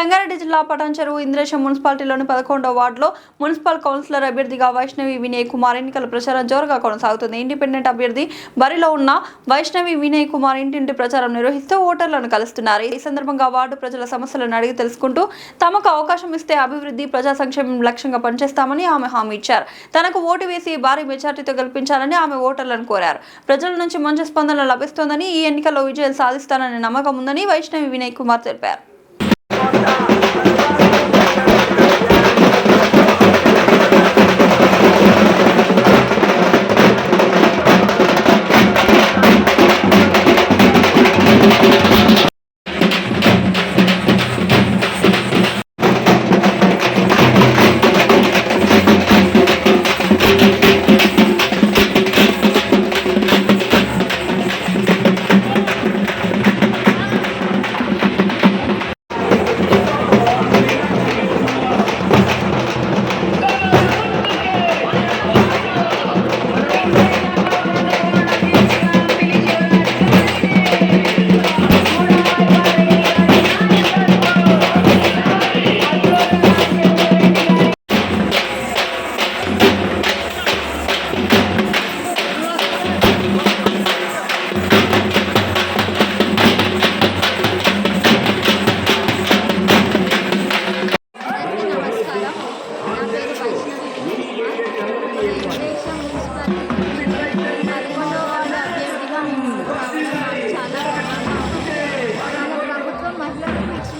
సంగారెడ్డి జిల్లా పటాన్చెరువు ఇంద్రేశం మున్సిపాలిటీలోని 11వ వార్డులో municipal councillor అభ్యర్థిగా వైష్ణవి వినయ్ కుమార్ ఎన్నికల ప్రచారం జోరుగా కొనసాగుతుంది. ఇండిపెండెంట్ అభ్యర్థి బరిలో ఉన్న వైష్ణవి వినయ్ కుమార్ ఇంటింటి ప్రచారం నిర్వహిస్తూ ఓటర్లను కలుస్తున్నారు. ఈ సందర్భంగా వార్డు ప్రజల సమస్యలను అడిగి తెలుసుకుంటూ తమకు అవకాశం ఇస్తే అభివృద్ధి, ప్రజా సంక్షేమం లక్ష్యంగా పనిచేస్తామని ఆమె హామీ ఇచ్చారు. తనకు ఓటు వేసి భారీ మెజార్టీతో గెలిపించాలని ఆమె ఓటర్లను కోరారు. ప్రజల నుంచి మంచి స్పందన లభిస్తోందని, ఈ ఎన్నికల్లో విజయం సాధిస్తానని నమ్మకం ఉందని వైష్ణవి వినయ్ కుమార్ తెలిపారు.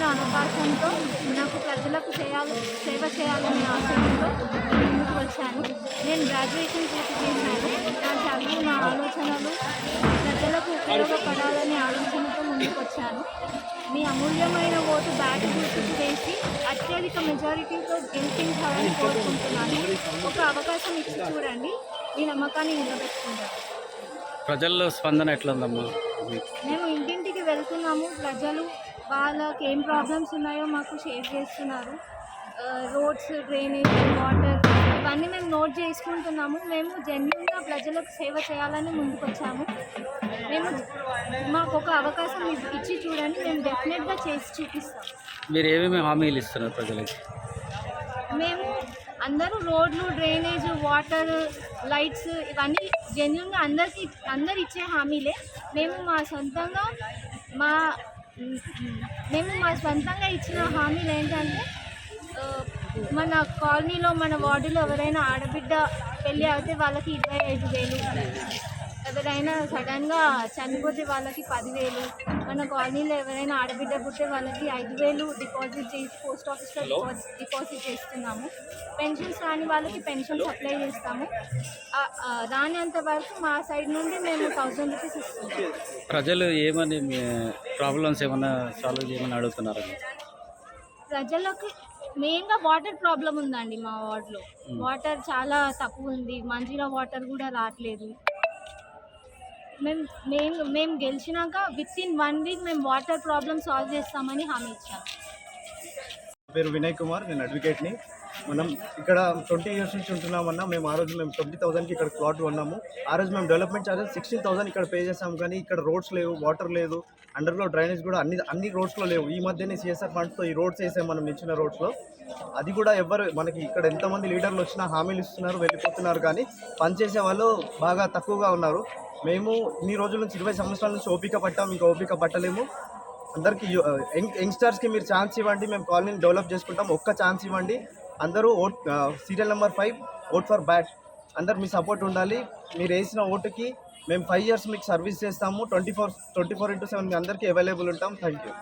అవకాశంతో నాకు ప్రజలకు సేవ చేయాలనే ఆశయంతో ముందుకు వచ్చాను. నేను గ్రాడ్యుయేషన్ పూర్తి చేశాను. నా చదువు, నా ఆలోచనలు ప్రజలకు ఉపయోగపడాలనే ఆలోచనతో ముందుకు వచ్చాను. మీ అమూల్యమైన ఓటు బ్యాట్ గుర్తుకు వేసి అత్యధిక మెజారిటీతో గెలిపించాలని కోరుకుంటున్నాను. ఒక అవకాశం ఇచ్చి చూడండి, మీ నమ్మకాన్ని నిలబెట్టుకుంటాను. ప్రజల్లో స్పందన ఎట్లా ఉందమ్మా? మేము ఇంటింటికి వెళ్తున్నాము. ప్రజలు వాళ్ళకి ఏం ప్రాబ్లమ్స్ ఉన్నాయో మాకు షేర్ చేస్తున్నారు. రోడ్స్, డ్రైనేజ్, వాటర్ ఇవన్నీ మేము నోట్ చేసుకుంటున్నాము. మేము జెన్యూన్గా ప్రజలకు సేవ చేయాలని ముందుకు వచ్చాము. మాకు ఒక అవకాశం ఇచ్చి చూడండి, మేము డెఫినెట్గా చేసి చూపిస్తాం. మీరు ఏమేమి హామీలు ఇస్తున్నారు ప్రజలకి? మేము అందరూ రోడ్లు, డ్రైనేజ్, వాటర్, లైట్స్ ఇవన్నీ జెన్యూన్గా అందరు ఇచ్చే హామీలే. మేము మా సొంతంగా ఇచ్చిన హామీలు ఏంటంటే, మన కాలనీలో, మన వార్డులో ఎవరైనా ఆడబిడ్డ పెళ్ళి అయితే వాళ్ళకి 25,000, ఎవరైనా సడన్గా చనిపోతే వాళ్ళకి 10,000, మన కాలనీలో ఎవరైనా ఆడబిడ్డ పుట్టే వాళ్ళకి 5,000 డిపాజిట్ చేసి పోస్ట్ ఆఫీస్లో డిపాజిట్ చేస్తున్నాము. పెన్షన్స్ రాని వాళ్ళకి పెన్షన్స్ అప్లై చేస్తాము. రానంత వరకు మా సైడ్ నుండి మేము 1,000 రూపీస్ ఇస్తున్నాము. ప్రజలు ఏమని ప్రాబ్లమ్స్ ఏమైనా సాల్వ్ చేయమని అడుగుతున్నారు? ప్రజలకు మెయిన్గా వాటర్ ప్రాబ్లం ఉందండి. మా వార్డులో వాటర్ చాలా తక్కువ ఉంది. మంజీరా వాటర్ కూడా రావట్లేదు. మేము గెలిచినాక విత్-ఇన్ 1 వీక్ మేము వాటర్ ప్రాబ్లమ్ సాల్వ్ చేస్తామని హామీ ఇచ్చాము. పేరు వినయ్ కుమార్, నేను అడ్వకేట్ని. మనం ఇక్కడ 20 ఇయర్స్ నుంచి ఉంటున్నామన్నా. మేము ఆ రోజు 20,000కి ఇక్కడ ప్లాట్ కొన్నాము. ఆ రోజు మేము డెవలప్మెంట్ ఛార్జెస్ 16,000 ఇక్కడ పే చేసాము. కానీ ఇక్కడ రోడ్స్ లేవు, వాటర్ లేదు, అండర్గ్రౌండ్ డ్రైనేజ్ కూడా అన్ని రోడ్స్లో లేవు. ఈ మధ్యనే సిఎస్ఆర్ ఫండ్స్తో ఈ రోడ్స్ వేసాం మనం ఇచ్చిన రోడ్స్లో. అది కూడా మనకి ఇక్కడ ఎంతమంది లీడర్లు వచ్చినా హామీలు ఇస్తున్నారు, వెళ్ళిపోతున్నారు, కానీ పనిచేసే వాళ్ళు బాగా తక్కువగా ఉన్నారు. మేము ఇన్ని రోజుల నుంచి 20 సంవత్సరాల నుంచి ఓపిక పట్టాము, ఇంకా ఓపిక పట్టలేము. అందరికీ యంగ్స్టర్స్కి మీరు ఛాన్స్ ఇవ్వండి, మేము కాలనీని డెవలప్ చేసుకుంటాం. ఒక్క ఛాన్స్ ఇవ్వండి. అందరూ serial number 5 vote for bat. అందరు మీ సపోర్ట్ ఉండాలి. మీరు వేసిన ఓటుకి మేము 5 years మీకు సర్వీస్ చేస్తాము. 24/7 మీ అందరికీ అవైలబుల్ ఉంటాం. Thank you.